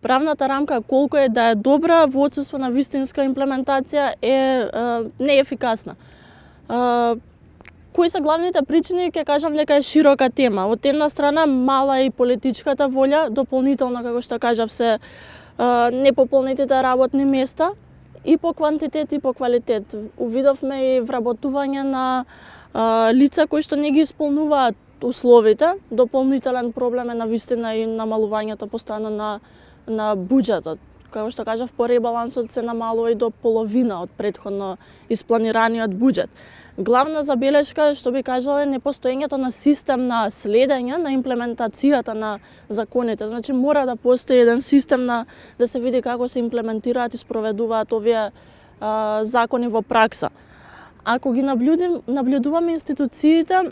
правната рамка, колку е да е добра во отсуство на вистинска имплементација, е неефикасна. Кои се главните причини? Ќе кажам дека е широка тема. Од една страна, мала е и политичката волја, дополнително, како што кажав, се непополнетите работни места, и по квантитет и по квалитет. Увидовме и вработување на лица кои што не ги исполнуваат условите. Дополнителен проблем е навистина и намалувањето постојано на буџетот. Како што кажав, по ребалансот се намалува и до половина од претходно испланираниот буџет. Главна забелешка, што би кажала, е непостоењето на систем на следење на имплементацијата на законите. Значи, мора да постои еден систем да се види како се имплементираат и спроведуваат овие закони во пракса. Ако ги наблюдуваме институциите,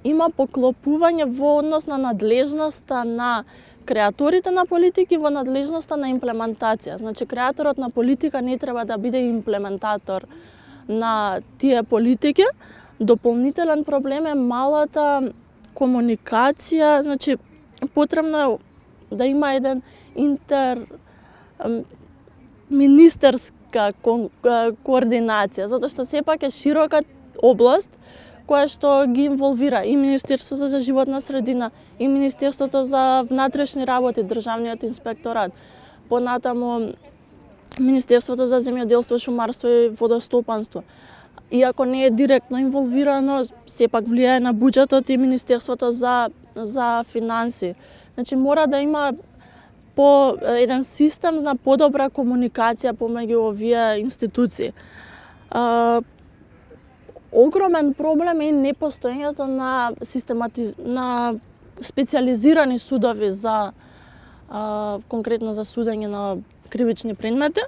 има поклопување во однос на надлежноста на креаторите на политики во надлежноста на имплементација. Значи, креаторот на политика не треба да биде имплементатор на тие политики. Дополнителен проблем е малата комуникација, значи потребно е да има еден министерска координација, затоа што сепак е широка област која што ги инволвира и Министерството за животна средина, и Министерството за внатрешни работи, Државниот инспекторат, понатаму Министерството за земјоделство, шумарство и водостопанство. Иако не е директно инволвирано, сепак влијае на буџетот и Министерството за финанси. Значи, мора да има по еден систем на подобра комуникација помеѓу овие институции. Огромен проблем е непостоењето на на специјализирани судови за конкретно за судење на кривични предмети.